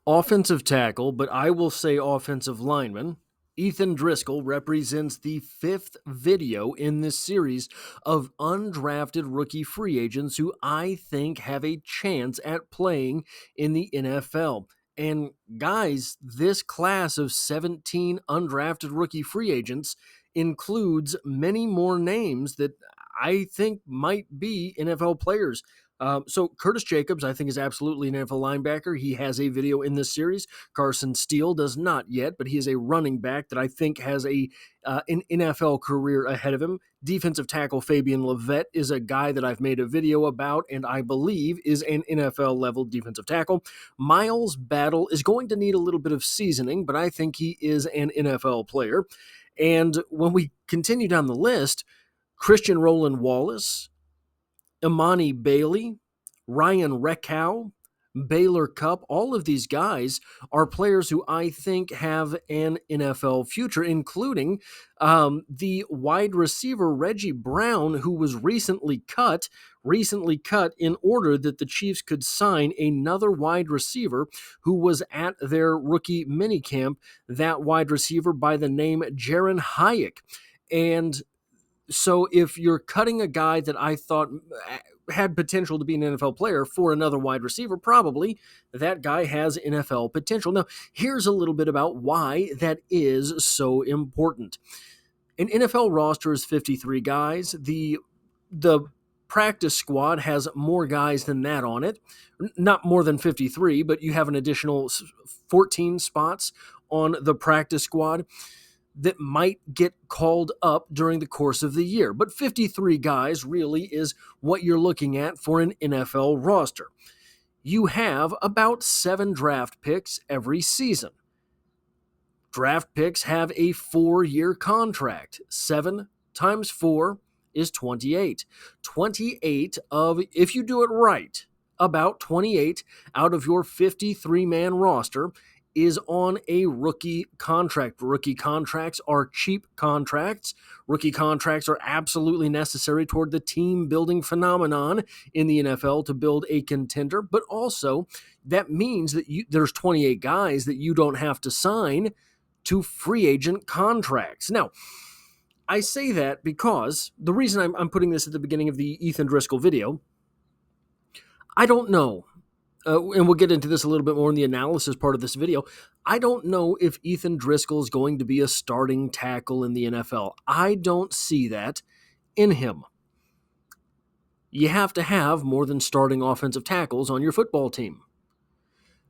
offensive tackle, but I will say offensive lineman. Ethan Driskell represents the fifth video in this series of undrafted rookie free agents who I think have a chance at playing in the NFL. And guys, this class of 17 undrafted rookie free agents includes many more names that I think might be NFL players. So Curtis Jacobs, I think, is absolutely an NFL linebacker. He has a video in this series. Carson Steele does not yet, but he is a running back that I think has an NFL career ahead of him. Defensive tackle Fabian Levette is a guy that I've made a video about and I believe is an NFL-level defensive tackle. Miles Battle is going to need a little bit of seasoning, but I think he is an NFL player. And when we continue down the list, Christian Roland Wallace, Imani Bailey, Ryan Reckow, Baylor Cupp, all of these guys are players who I think have an NFL future, including the wide receiver Reggie Brown, who was recently cut in order that the Chiefs could sign another wide receiver who was at their rookie minicamp, that wide receiver by the name Jaron Hayek. And so if you're cutting a guy that I thought had potential to be an NFL player for another wide receiver, probably that guy has NFL potential. Now, here's a little bit about why that is so important. An NFL roster is 53 guys. The practice squad has more guys than that on it. Not more than 53, but you have an additional 14 spots on the practice squad that might get called up during the course of the year. But 53 guys really is what you're looking at for an NFL roster. You have about 7 draft picks every season. Draft picks have a 4-year contract. 7 times 4 is 28. 28 of, if you do it right, about 28 out of your 53-man roster is on a rookie contract. Rookie contracts are cheap contracts. Rookie contracts are absolutely necessary toward the team-building phenomenon in the NFL to build a contender, but also that means that there's 28 guys that you don't have to sign to free agent contracts. Now, I say that because the reason I'm putting this at the beginning of the Ethan Driskell video, I don't know. And we'll get into this a little bit more in the analysis part of this video. I don't know if Ethan Driskell is going to be a starting tackle in the NFL. I don't see that in him. You have to have more than starting offensive tackles on your football team.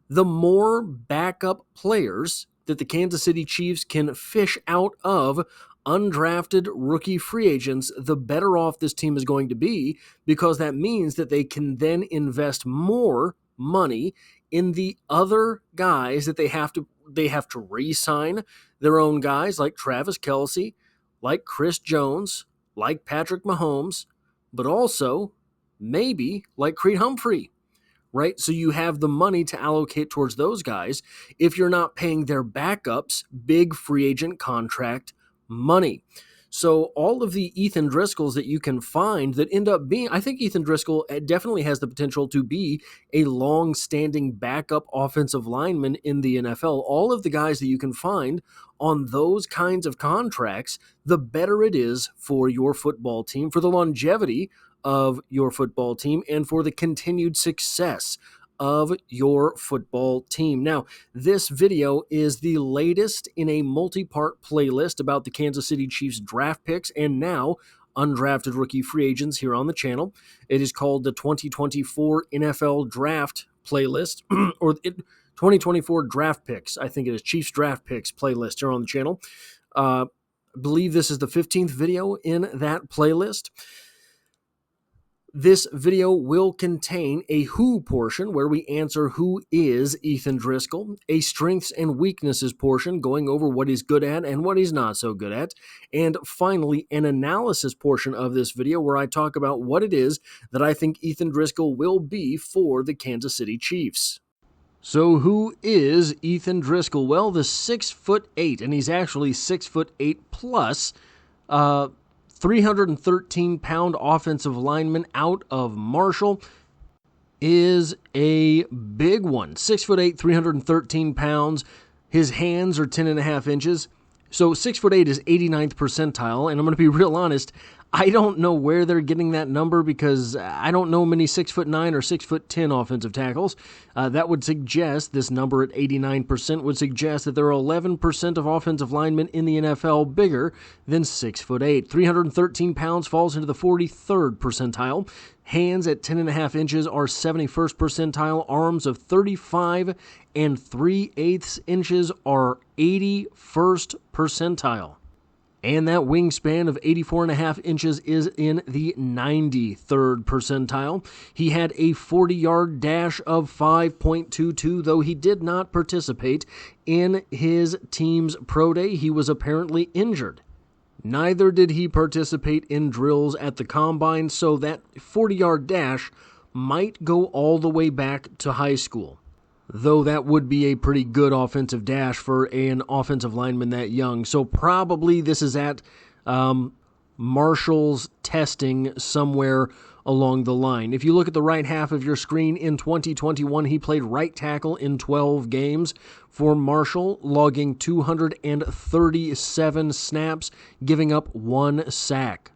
The more backup players that the Kansas City Chiefs can fish out of undrafted rookie free agents, the better off this team is going to be, because that means that they can then invest more money in the other guys that they have to re-sign their own guys like Travis Kelce, like Chris Jones, like Patrick Mahomes, but also maybe like Creed Humphrey, right? So you have the money to allocate towards those guys if you're not paying their backups big free agent contract money. So all of the Ethan Driskells that you can find that end up being, I think Ethan Driskell definitely has the potential to be a long-standing backup offensive lineman in the NFL. All of the guys that you can find on those kinds of contracts, the better it is for your football team, for the longevity of your football team, and for the continued success of your football team. Now, this video is the latest in a multi-part playlist about the Kansas City Chiefs draft picks and now undrafted rookie free agents here on the channel. It is called the 2024 NFL Draft Playlist, or 2024 Draft Picks. I think it is Chiefs Draft Picks playlist here on the channel. I believe this is the 15th video in that playlist. This video will contain a who portion where we answer who is Ethan Driskell, a strengths and weaknesses portion going over what he's good at and what he's not so good at, and finally an analysis portion of this video where I talk about what it is that I think Ethan Driskell will be for the Kansas City Chiefs. So who is Ethan Driskell? Well, the 6'8", and he's actually 6'8" plus, 313-pound offensive lineman out of Marshall. is a big one. 6'8", 313 pounds. His hands are 10.5 inches. So 6'8" is 89th percentile, and I'm going to be real honest, I don't know where they're getting that number because I don't know many 6'9" or 6'10" offensive tackles. That would suggest, this number at 89% would suggest that there are 11% of offensive linemen in the NFL bigger than 6'8". 313 pounds falls into the 43rd percentile. Hands at 10.5 inches are 71st percentile. Arms of 35 and 3/8 inches are 81st percentile. And that wingspan of 84.5 inches is in the 93rd percentile. He had a 40-yard dash of 5.22, though he did not participate in his team's pro day. He was apparently injured. Neither did he participate in drills at the combine, so that 40-yard dash might go all the way back to high school. Though that would be a pretty good offensive dash for an offensive lineman that young. So probably this is at Marshall's testing somewhere along the line. If you look at the right half of your screen, in 2021, he played right tackle in 12 games for Marshall, logging 237 snaps, giving up 1 sack.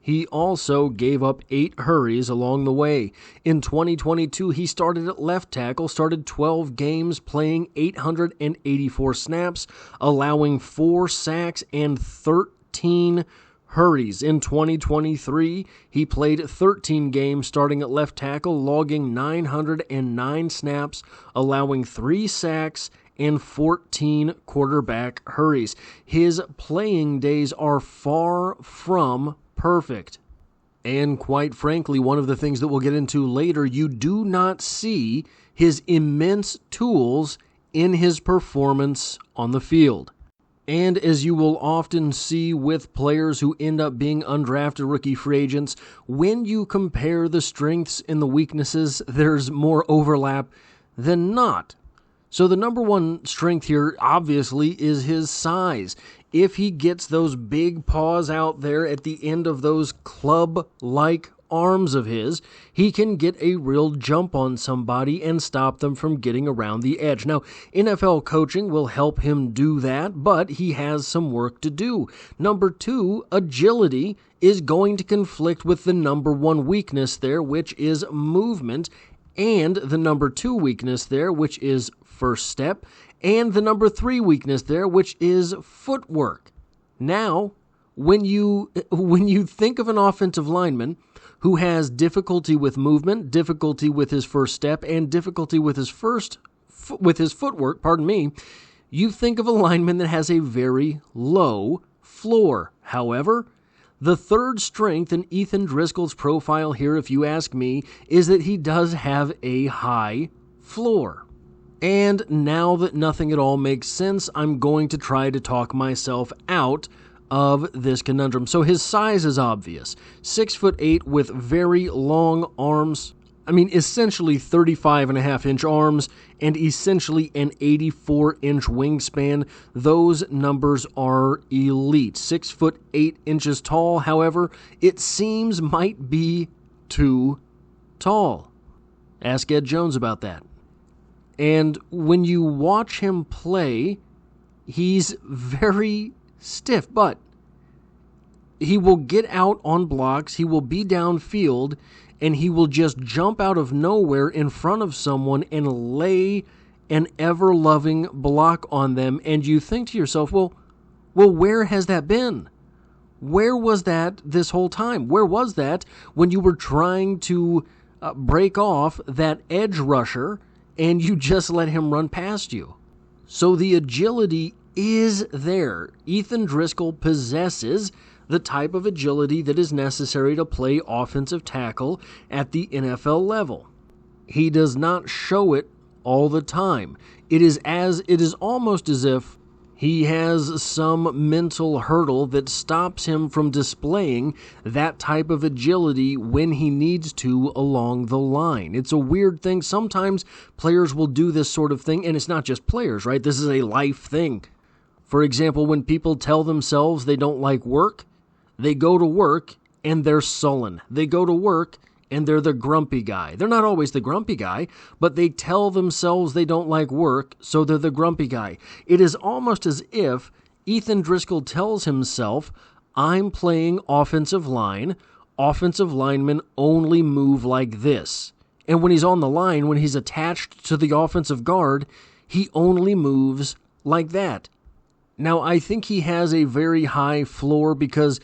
He also gave up 8 hurries along the way. In 2022, he started at left tackle, started 12 games, playing 884 snaps, allowing 4 sacks and 13 hurries. In 2023, he played 13 games, starting at left tackle, logging 909 snaps, allowing 3 sacks and 14 quarterback hurries. His playing days are far from perfect. And quite frankly, one of the things that we'll get into later, you do not see his immense tools in his performance on the field. And as you will often see with players who end up being undrafted rookie free agents, when you compare the strengths and the weaknesses, there's more overlap than not. So the number one strength here, obviously, is his size. If he gets those big paws out there at the end of those club-like arms of his, he can get a real jump on somebody and stop them from getting around the edge. Now, NFL coaching will help him do that, but he has some work to do. Number 2, agility is going to conflict with the number 1 weakness there, which is movement, and the number 2 weakness there, which is first step, and the number 3 weakness there, which is footwork. Now, when you think of an offensive lineman who has difficulty with movement, difficulty with his first step, and difficulty with his footwork, you think of a lineman that has a very low floor. However, the third strength in Ethan Driscoll's profile here, if you ask me, is that he does have a high floor. And now that nothing at all makes sense, I'm going to try to talk myself out of this conundrum. So his size is obvious. 6'8" with very long arms. Essentially 35.5-inch arms and essentially an 84-inch wingspan. Those numbers are elite. 6'8" tall, however, it seems might be too tall. Ask Ed Jones about that. And when you watch him play, he's very stiff, but he will get out on blocks, he will be downfield, and he will just jump out of nowhere in front of someone and lay an ever-loving block on them. And you think to yourself, well, where has that been? Where was that this whole time? Where was that when you were trying to break off that edge rusher and you just let him run past you? So the agility is there. Ethan Driscoll possesses the type of agility that is necessary to play offensive tackle at the NFL level. He does not show it all the time. It is almost as if he has some mental hurdle that stops him from displaying that type of agility when he needs to along the line. It's a weird thing. Sometimes players will do this sort of thing, and it's not just players, right? This is a life thing. For example, when people tell themselves they don't like work, they go to work and they're sullen. They go to work and they're the grumpy guy. They're not always the grumpy guy, but they tell themselves they don't like work, so they're the grumpy guy. It is almost as if Ethan Driskell tells himself, I'm playing offensive line. Offensive linemen only move like this. And when he's on the line, when he's attached to the offensive guard, he only moves like that. Now, I think he has a very high floor because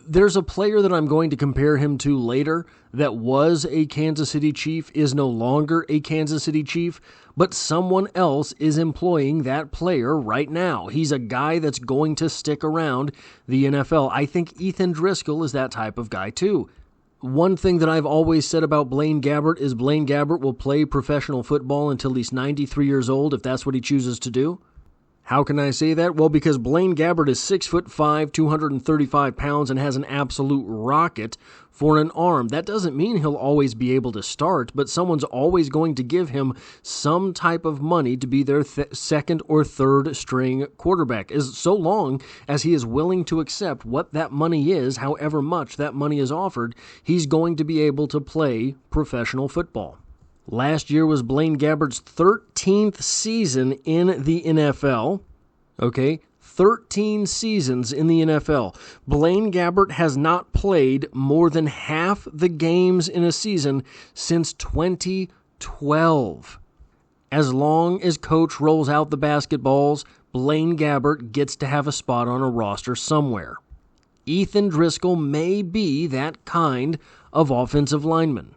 there's a player that I'm going to compare him to later that was a Kansas City Chief, is no longer a Kansas City Chief, but someone else is employing that player right now. He's a guy that's going to stick around the NFL. I think Ethan Driskell is that type of guy too. One thing that I've always said about Blaine Gabbert is Blaine Gabbert will play professional football until he's 93 years old if that's what he chooses to do. How can I say that? Well, because Blaine Gabbert is 6'5", 235 pounds, and has an absolute rocket for an arm. That doesn't mean he'll always be able to start, but someone's always going to give him some type of money to be their second or third string quarterback, so long as he is willing to accept what that money is, however much that money is offered, he's going to be able to play professional football. Last year was Blaine Gabbert's 13th season in the NFL. Okay, 13 seasons in the NFL. Blaine Gabbert has not played more than half the games in a season since 2012. As long as coach rolls out the basketballs, Blaine Gabbert gets to have a spot on a roster somewhere. Ethan Driskell may be that kind of offensive lineman.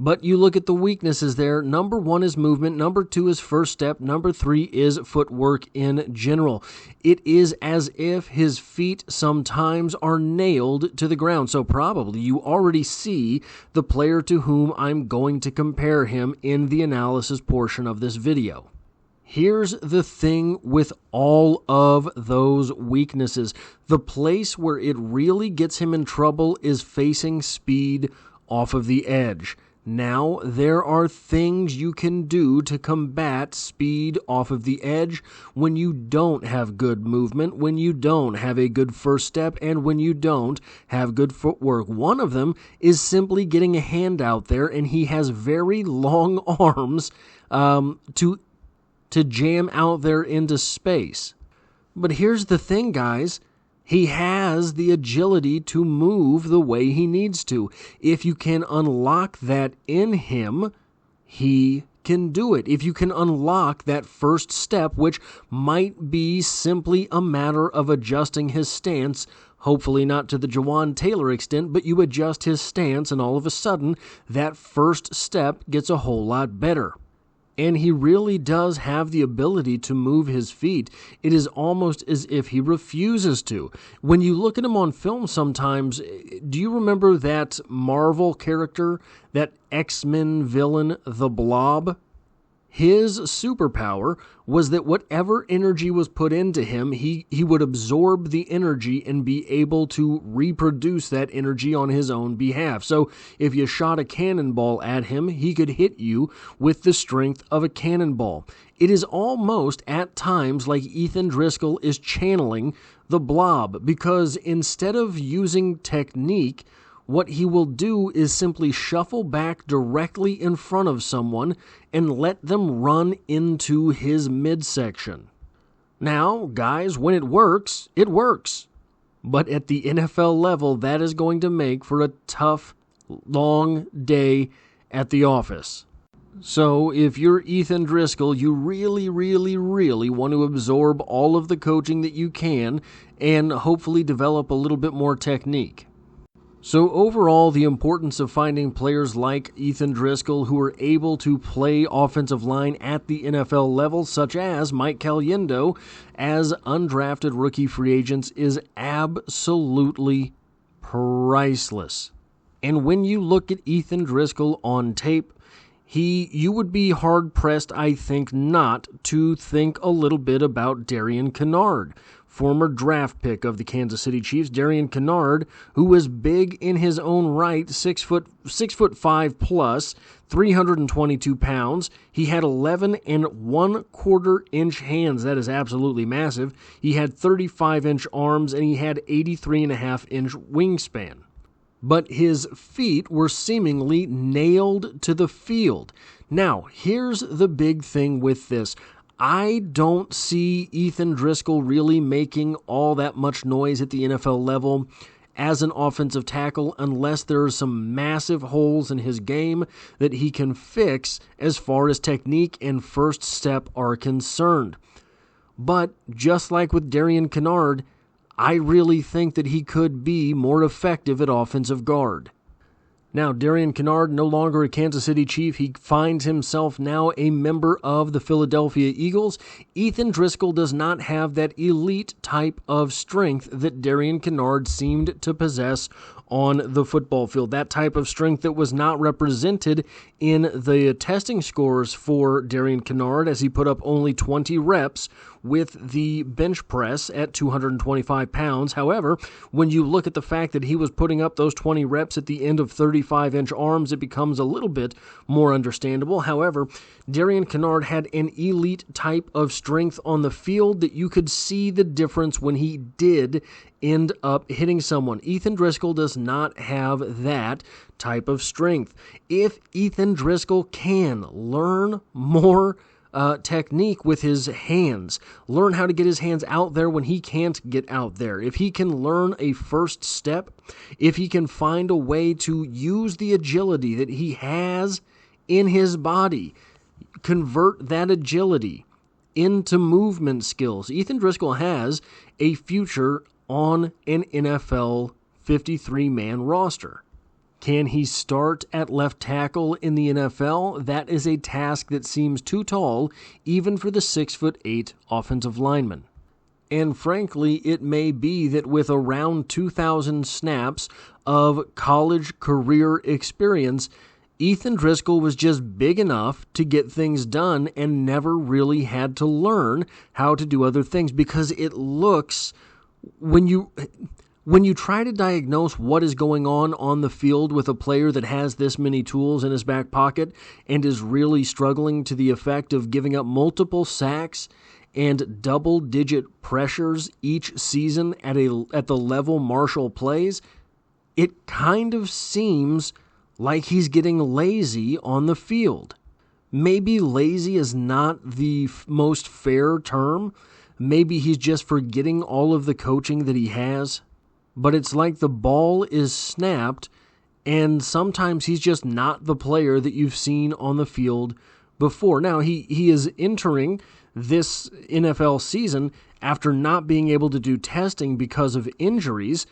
But you look at the weaknesses there. Number 1 is movement. Number 2 is first step. Number 3 is footwork in general. It is as if his feet sometimes are nailed to the ground. So probably you already see the player to whom I'm going to compare him in the analysis portion of this video. Here's the thing with all of those weaknesses. The place where it really gets him in trouble is facing speed off of the edge. Now, there are things you can do to combat speed off of the edge when you don't have good movement, when you don't have a good first step, and when you don't have good footwork. One of them is simply getting a hand out there, and he has very long arms to jam out there into space. But here's the thing, guys. He has the agility to move the way he needs to. If you can unlock that in him, he can do it. If you can unlock that first step, which might be simply a matter of adjusting his stance, hopefully not to the Jawan Taylor extent, but you adjust his stance and all of a sudden that first step gets a whole lot better. And he really does have the ability to move his feet. It is almost as if he refuses to. When you look at him on film sometimes, do you remember that Marvel character, that X-Men villain, the Blob? His superpower was that whatever energy was put into him, he would absorb the energy and be able to reproduce that energy on his own behalf. So if you shot a cannonball at him, he could hit you with the strength of a cannonball. It is almost at times like Ethan Driskell is channeling the Blob, because instead of using technique, what he will do is simply shuffle back directly in front of someone and let them run into his midsection. Now, guys, when it works, it works. But at the NFL level, that is going to make for a tough, long day at the office. So if you're Ethan Driskell, you really, really, really want to absorb all of the coaching that you can and hopefully develop a little bit more technique. So overall, the importance of finding players like Ethan Driskell who are able to play offensive line at the NFL level, such as Mike Caliendo, as undrafted rookie free agents, is absolutely priceless. And when you look at Ethan Driskell on tape, you would be hard-pressed, I think, not to think a little bit about Darian Kinnard, former draft pick of the Kansas City Chiefs. Darian Kinnard, who was big in his own right, 6'5" plus, 322 pounds. He had 11 1/4 inch hands. That is absolutely massive. He had 35-inch arms, and he had 83.5-inch wingspan. but his feet were seemingly nailed to the field. Now, here's the big thing with this. I don't see Ethan Driskell really making all that much noise at the NFL level as an offensive tackle unless there are some massive holes in his game that he can fix as far as technique and first step are concerned. But just like with Darian Kinnard, I really think that he could be more effective at offensive guard. Now, Darian Kinnard, no longer a Kansas City Chief. He finds himself now a member of the Philadelphia Eagles. Ethan Driskell does not have that elite type of strength that Darian Kinnard seemed to possess on the football field. That type of strength that was not represented in the testing scores for Darian Kinnard, as he put up only 20 reps with the bench press at 225 pounds. However, when you look at the fact that he was putting up those 20 reps at the end of 35-inch arms, it becomes a little bit more understandable. However, Darian Kinnard had an elite type of strength on the field that you could see the difference when he did end up hitting someone. Ethan Driskell does not have that type of strength. If Ethan Driskell can learn more technique with his hands, learn how to get his hands out there when he can't get out there, if he can learn a first step, if he can find a way to use the agility that he has in his body, convert that agility into movement skills, Ethan Driskell has a future on an NFL 53-man roster. Can he start at left tackle in the NFL? That is a task that seems too tall, even for the 6'8" offensive lineman. And frankly, it may be that with around 2,000 snaps of college career experience, Ethan Driskell was just big enough to get things done and never really had to learn how to do other things, because it looks, when you try to diagnose what is going on the field with a player that has this many tools in his back pocket and is really struggling to the effect of giving up multiple sacks and double-digit pressures each season at the level Marshall plays, it kind of seems like he's getting lazy on the field. Maybe lazy is not the most fair term. Maybe he's just forgetting all of the coaching that he has. But it's like the ball is snapped, and sometimes he's just not the player that you've seen on the field before. Now, he is entering this NFL season after not being able to do testing because of injuries.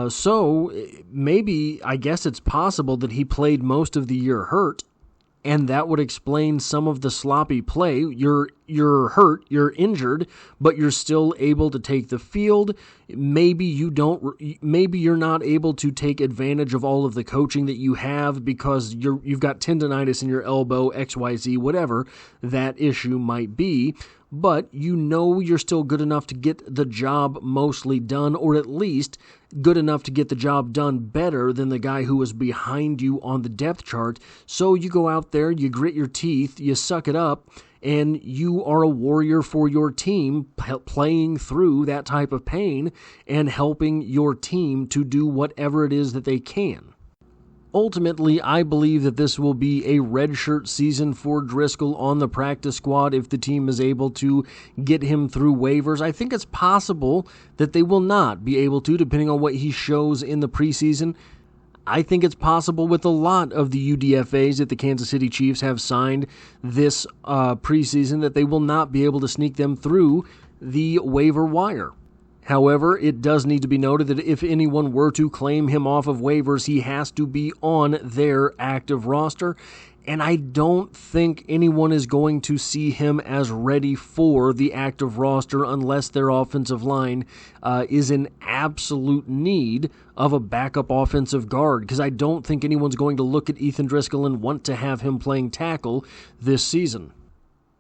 So maybe, I guess it's possible that he played most of the year hurt, and that would explain some of the sloppy play. You're hurt, you're injured, but you're still able to take the field. Maybe you're not able to take advantage of all of the coaching that you have because you've got tendonitis in your elbow, XYZ, whatever that issue might be. But you know you're still good enough to get the job mostly done, or at least good enough to get the job done better than the guy who was behind you on the depth chart. So you go out there, you grit your teeth, you suck it up, and you are a warrior for your team, playing through that type of pain and helping your team to do whatever it is that they can. Ultimately, I believe that this will be a redshirt season for Driskell on the practice squad if the team is able to get him through waivers. I think it's possible that they will not be able to, depending on what he shows in the preseason. I think it's possible with a lot of the UDFAs that the Kansas City Chiefs have signed this preseason that they will not be able to sneak them through the waiver wire. However, it does need to be noted that if anyone were to claim him off of waivers, he has to be on their active roster. And I don't think anyone is going to see him as ready for the active roster unless their offensive line is in absolute need of a backup offensive guard, because I don't think anyone's going to look at Ethan Driskell and want to have him playing tackle this season.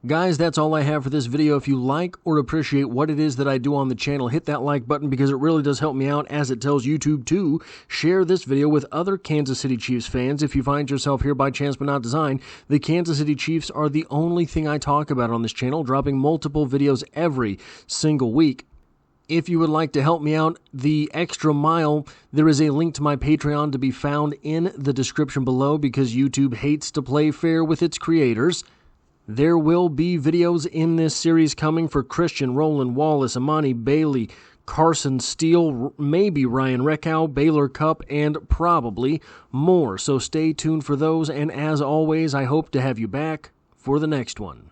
Guys, that's all I have for this video. If you like or appreciate what it is that I do on the channel, hit that like button because it really does help me out, as it tells YouTube to share this video with other Kansas City Chiefs fans. If you find yourself here by chance but not design, the Kansas City Chiefs are the only thing I talk about on this channel, dropping multiple videos every single week. If you would like to help me out the extra mile, there is a link to my Patreon to be found in the description below because YouTube hates to play fair with its creators. There will be videos in this series coming for Christian, Roland Wallace, Amani Bailey, Carson Steele, maybe Ryan Reckow, Baylor Cup, and probably more. So stay tuned for those, and as always, I hope to have you back for the next one.